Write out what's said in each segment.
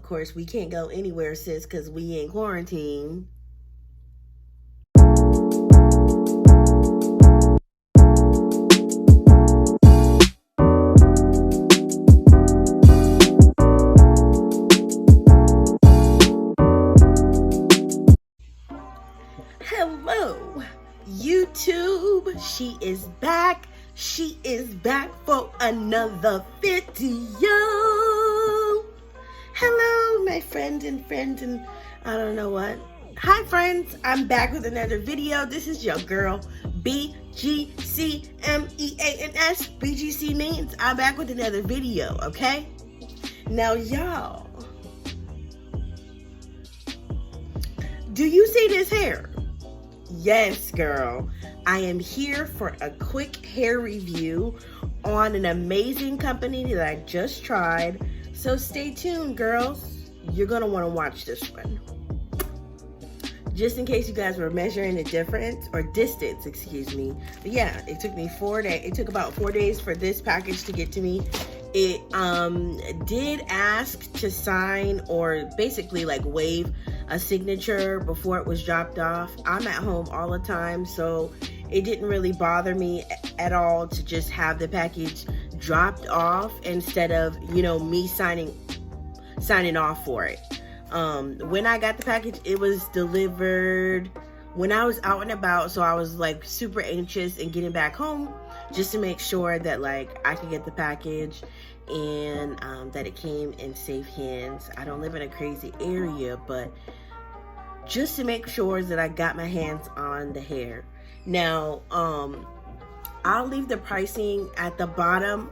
course, we can't go anywhere, sis, because we in quarantine. Hello, YouTube. She is back. She is back for another video. Hello, my friends and I don't know what. Hi, friends. I'm back with another video. This is your girl, BGCMEANS. BGC means I'm back with another video, okay? Now, y'all, do you see this hair? Yes, girl. I am here for a quick hair review on an amazing company that I just tried. So stay tuned, girls. You're going to want to watch this one. Just in case you guys were measuring the difference, or distance, excuse me. But yeah, it took me 4 days. It took about 4 days for this package to get to me. It did ask to sign, or basically like waive a signature before it was dropped off. I'm at home all the time, so it didn't really bother me at all to just have the package dropped off instead of, you know, me signing off for it. When I got the package, it was delivered when I was out and about, so I was like super anxious and getting back home just to make sure that like I could get the package and that it came in safe hands. I don't live in a crazy area, but just to make sure that I got my hands on the hair. Now, I'll leave the pricing at the bottom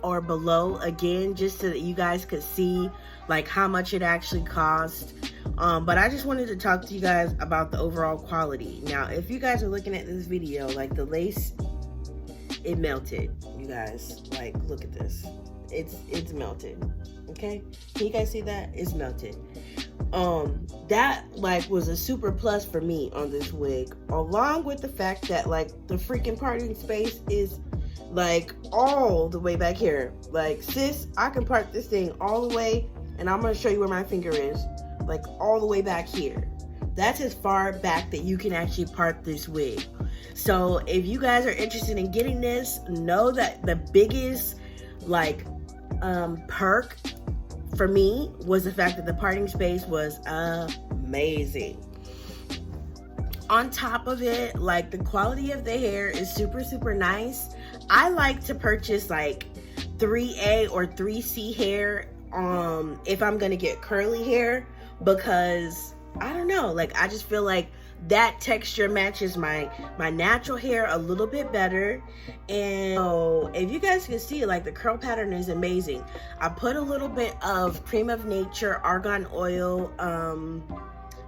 or below again, just so that you guys could see like how much it actually cost. But I just wanted to talk to you guys about the overall quality. Now, if you guys are looking at this video, like the lace, it melted, you guys. Like, look at this. It's melted. Okay, can you guys see that? It's melted. That like was a super plus for me on this wig, along with the fact that like the freaking parting space is like all the way back here. Like, sis, I can part this thing all the way, and I'm gonna show you where my finger is, like all the way back here. That's as far back that you can actually part this wig. So if you guys are interested in getting this, know that the biggest like perk for me was the fact that the parting space was amazing. On top of it, like the quality of the hair is super nice. I like to purchase like 3A or 3C hair if I'm gonna get curly hair, because I don't know, like I just feel like that texture matches my natural hair a little bit better. And so if you guys can see, like the curl pattern is amazing. I put a little bit of Cream of Nature argan oil,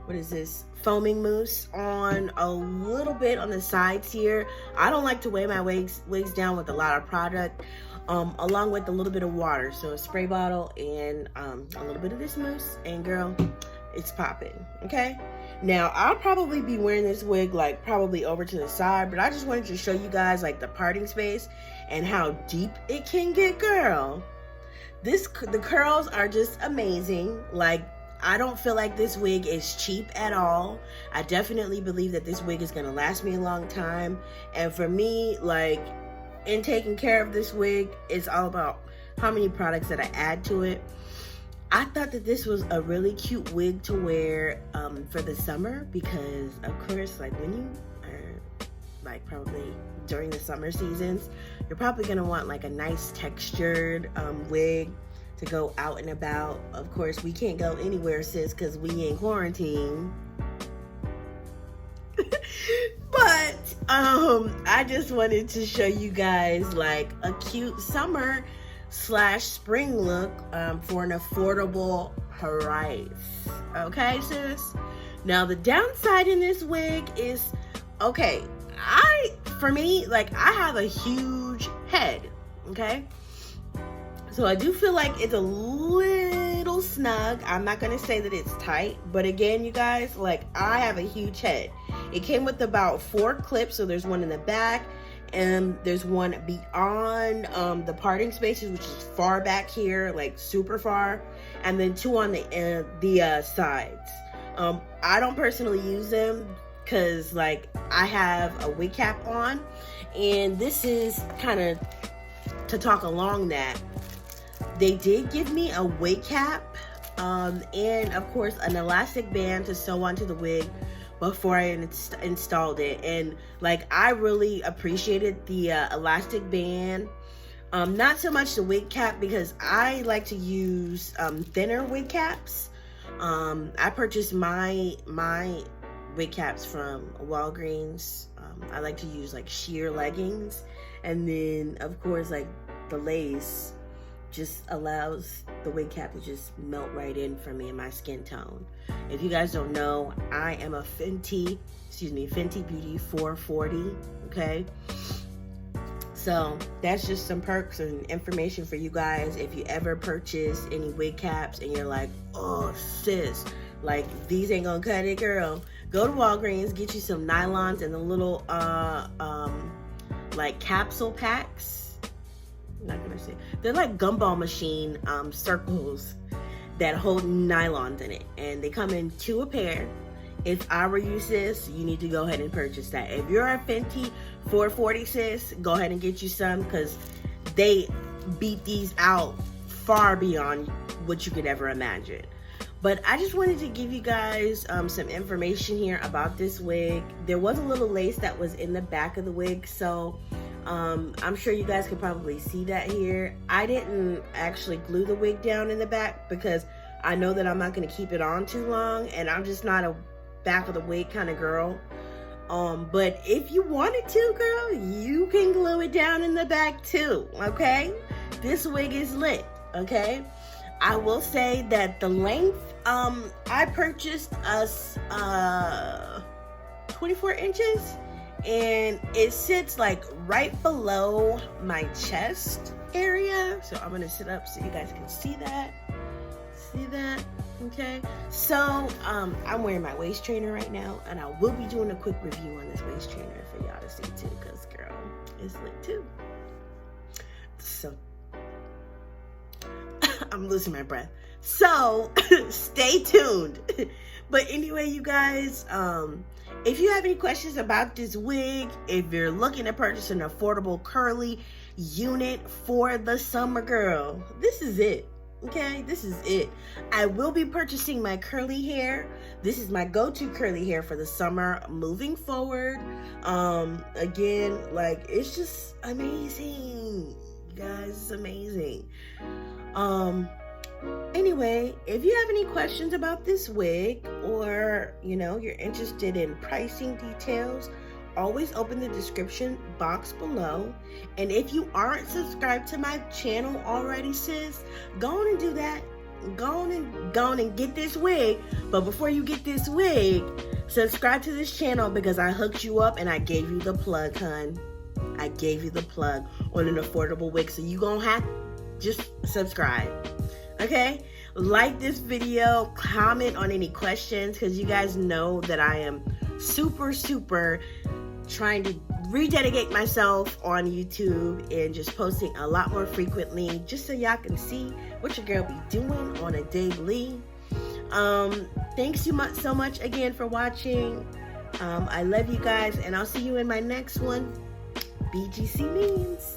what is this, foaming mousse on a little bit on the sides here. I don't like to weigh my wigs down with a lot of product, along with a little bit of water. So a spray bottle and a little bit of this mousse, and girl, it's popping. Okay, now I'll probably be wearing this wig like probably over to the side, but I just wanted to show you guys like the parting space and how deep it can get, girl. The curls are just amazing. Like, I don't feel like this wig is cheap at all. I definitely believe that this wig is gonna last me a long time. And for me, like, in taking care of this wig, it's all about how many products that I add to it. I thought that this was a really cute wig to wear for the summer, because of course, like when you are like probably during the summer seasons, you're probably gonna want like a nice textured wig to go out and about. Of course, we can't go anywhere, sis, because we in quarantine. But I just wanted to show you guys like a cute summer / spring look for an affordable price. Okay, sis? Now the downside in this wig is, okay, for me, like I have a huge head, okay? So I do feel like it's a little snug. I'm not gonna say that it's tight, but again, you guys, like I have a huge head. It came with about 4 clips, so there's one in the back, and there's one beyond the parting spaces, which is far back here, like super far. and then 2 on the sides. I don't personally use them because like I have a wig cap on, and this is kind of to talk along that they did give me a wig cap and of course an elastic band to sew onto the wig before I installed it. And like I really appreciated the elastic band, not so much the wig cap, because I like to use thinner wig caps. I purchased my wig caps from Walgreens. I like to use like sheer leggings, and then of course like the lace just allows the wig cap to just melt right in for me in my skin tone. If you guys don't know, I am a Fenty Beauty 440, okay? So that's just some perks and information for you guys. If you ever purchase any wig caps and you're like, oh sis, like these ain't gonna cut it, girl, go to Walgreens, get you some nylons and the little like capsule packs. I'm not gonna say, they're like gumball machine circles that hold nylons in it, and they come in 2 a pair. If I were you, sis, you need to go ahead and purchase that. If you're a Fenty 440 sis, go ahead and get you some, because they beat these out far beyond what you could ever imagine. But I just wanted to give you guys some information here about this wig. There was a little lace that was in the back of the wig, so I'm sure you guys can probably see that here. I didn't actually glue the wig down in the back because I know that I'm not going to keep it on too long, and I'm just not a back of the wig kind of girl. But if you wanted to, girl, you can glue it down in the back too, okay? This wig is lit, okay? I will say that the length, I purchased us 24 inches, and it sits like right below my chest area. So I'm gonna sit up so you guys can see that. See that? Okay. So I'm wearing my waist trainer right now, and I will be doing a quick review on this waist trainer for y'all to see too, because girl, it's lit too. So I'm losing my breath. So stay tuned. But anyway, you guys, if you have any questions about this wig, if you're looking to purchase an affordable curly unit for the summer, girl, this is it. Okay, this is it. I will be purchasing my curly hair. This is my go-to curly hair for the summer moving forward. Again, like, it's just amazing. You guys, it's amazing. Anyway, if you have any questions about this wig, or you know, you're interested in pricing details, always open the description box below. And if you aren't subscribed to my channel already, sis, go on and do that. Go on and get this wig. But before you get this wig, subscribe to this channel, because I hooked you up and I gave you the plug, hun. I gave you the plug on an affordable wig, so you gonna have to just subscribe. Okay? Like this video, comment on any questions, because you guys know that I am super trying to rededicate myself on YouTube and just posting a lot more frequently, just so y'all can see what your girl be doing on a daily. Thanks so much again for watching. I love you guys, and I'll see you in my next one. BGC means.